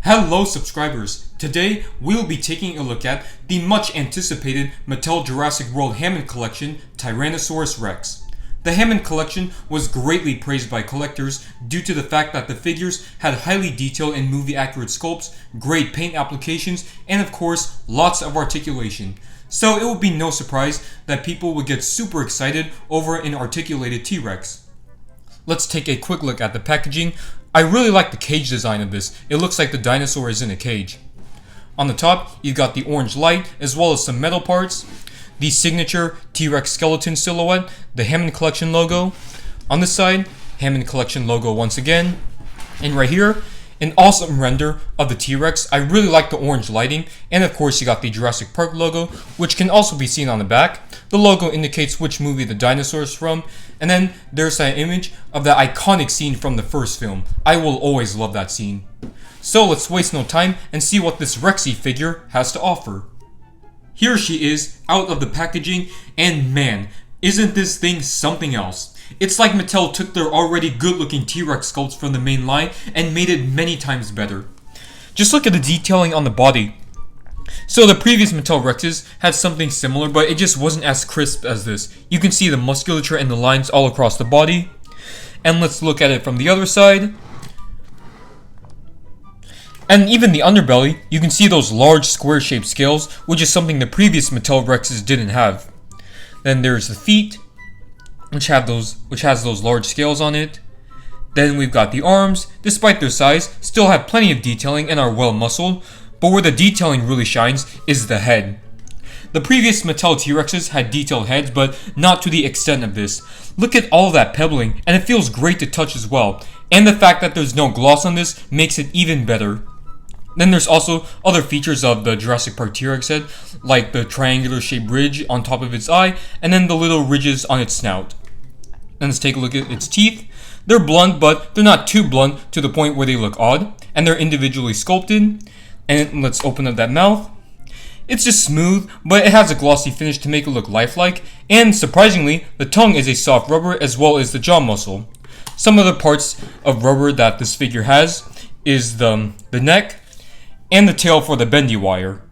Hello subscribers! Today we'll be taking a look at the much anticipated Mattel Jurassic World Hammond collection, Tyrannosaurus Rex. The Hammond collection was greatly praised by collectors due to the fact that the figures had highly detailed and movie accurate sculpts, great paint applications, and of course, lots of articulation. So it would be no surprise that people would get super excited over an articulated T-Rex. Let's take a quick look at the packaging. I really like the cage design of this. It looks like the dinosaur is in a cage. On the top, you've got the orange light, as well as some metal parts, the signature T-Rex skeleton silhouette, the Hammond Collection logo. On this side, Hammond Collection logo once again. And right here, an awesome render of the T-Rex. I really like the orange lighting. And of course, you got the Jurassic Park logo, which can also be seen on the back. The logo indicates which movie the dinosaur is from. And then there's that image of the iconic scene from the first film. I will always love that scene. So let's waste no time and see what this Rexy figure has to offer. Here she is, out of the packaging, and man, isn't this thing something else. It's like Mattel took their already good looking T-Rex sculpts from the main line and made it many times better. Just look at the detailing on the body. So the previous Mattel Rexes had something similar, but it just wasn't as crisp as this. You can see the musculature and the lines all across the body. And let's look at it from the other side. And even the underbelly, you can see those large square-shaped scales, which is something the previous Mattel Rexes didn't have. Then there's the feet, which has those large scales on it. Then we've got the arms, despite their size, still have plenty of detailing and are well muscled. But where the detailing really shines is the head. The previous Mattel T-Rexes had detailed heads, but not to the extent of this. Look at all that pebbling, and it feels great to touch as well. And the fact that there's no gloss on this makes it even better. Then there's also other features of the Jurassic Park T-Rex head, like the triangular shaped ridge on top of its eye, and then the little ridges on its snout. Then let's take a look at its teeth. They're blunt, but they're not too blunt to the point where they look odd, and they're individually sculpted. And let's open up that mouth. It's just smooth, but it has a glossy finish to make it look lifelike. And surprisingly, the tongue is a soft rubber as well as the jaw muscle. Some of the parts of rubber that this figure has is the neck and the tail for the bendy wire.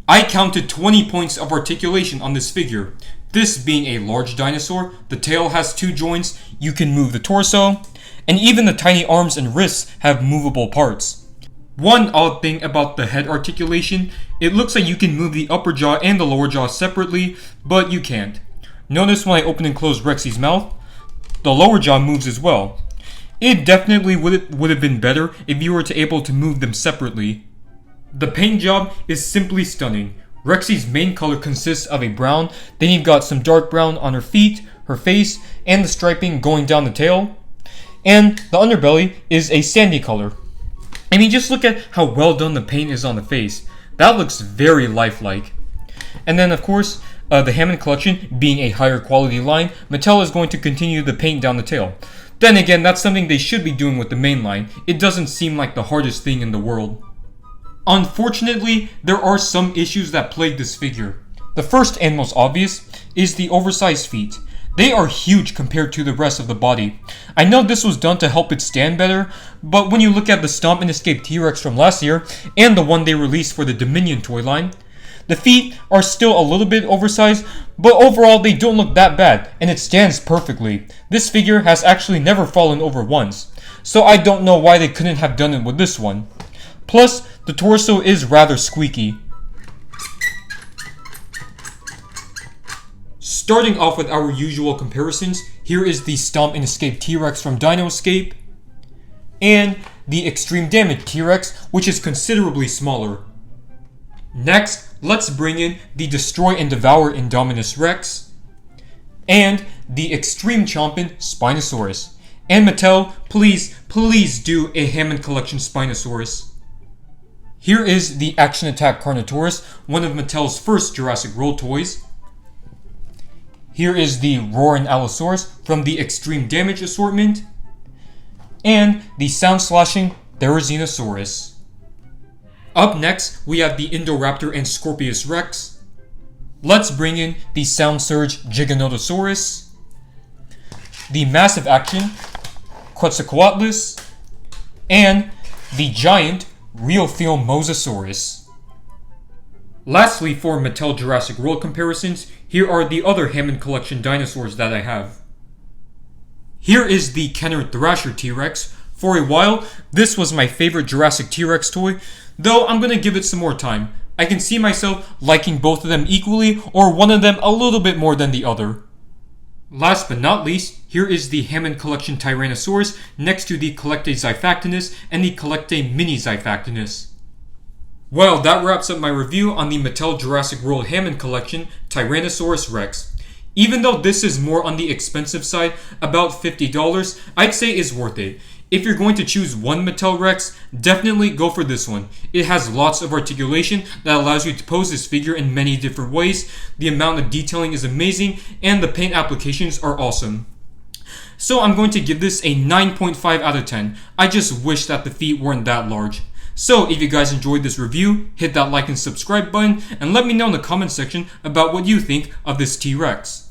I counted 20 points of articulation on this figure. This being a large dinosaur, the tail has 2 joints, you can move the torso, and even the tiny arms and wrists have movable parts. One odd thing about the head articulation, it looks like you can move the upper jaw and the lower jaw separately, but you can't. Notice when I open and close Rexy's mouth, the lower jaw moves as well. It definitely would have been better if you were able to move them separately. The paint job is simply stunning. Rexy's main color consists of a brown, then you've got some dark brown on her feet, her face, and the striping going down the tail. And the underbelly is a sandy color. I mean, just look at how well done the paint is on the face. That looks very lifelike. And then, of course, the Hammond Collection being a higher quality line, Mattel is going to continue the paint down the tail. Then again, that's something they should be doing with the main line. It doesn't seem like the hardest thing in the world. Unfortunately, there are some issues that plague this figure. The first and most obvious is the oversized feet. They are huge compared to the rest of the body. I know this was done to help it stand better, but when you look at the Stomp and Escape T-Rex from last year, and the one they released for the Dominion toy line, the feet are still a little bit oversized, but overall they don't look that bad, and it stands perfectly. This figure has actually never fallen over once, so I don't know why they couldn't have done it with this one. Plus, the torso is rather squeaky. Starting off with our usual comparisons, here is the Stomp and Escape T-Rex from Dino Escape, and the Extreme Damage T-Rex, which is considerably smaller. Next, let's bring in the Destroy and Devour Indominus Rex, and the Extreme Chompin Spinosaurus. And Mattel, please do a Hammond Collection Spinosaurus. Here is the Action Attack Carnotaurus, one of Mattel's first Jurassic World toys. Here is the Roaring Allosaurus from the Extreme Damage assortment, and the Sound Slashing Therizinosaurus. Up next, we have the Indoraptor and Scorpius Rex. Let's bring in the Sound Surge Giganotosaurus, the Massive Action Quetzalcoatlus, and the giant real feel Mosasaurus. Lastly, for Mattel Jurassic World comparisons, here are the other Hammond Collection dinosaurs that I have. Here is the Kenner Thrasher T-Rex. For a while, this was my favorite Jurassic T-Rex toy, though I'm gonna give it some more time. I can see myself liking both of them equally, or one of them a little bit more than the other. Last but not least, here is the Hammond Collection Tyrannosaurus next to the Collecte Xiphactinus and the Collecte Mini Xiphactinus. Well, that wraps up my review on the Mattel Jurassic World Hammond Collection Tyrannosaurus Rex. Even though this is more on the expensive side, about $50, I'd say is worth it. If you're going to choose one Mattel Rex, definitely go for this one. It has lots of articulation that allows you to pose this figure in many different ways, the amount of detailing is amazing, and the paint applications are awesome. So I'm going to give this a 9.5 out of 10. I just wish that the feet weren't that large. So if you guys enjoyed this review, hit that like and subscribe button, and let me know in the comment section about what you think of this T-Rex.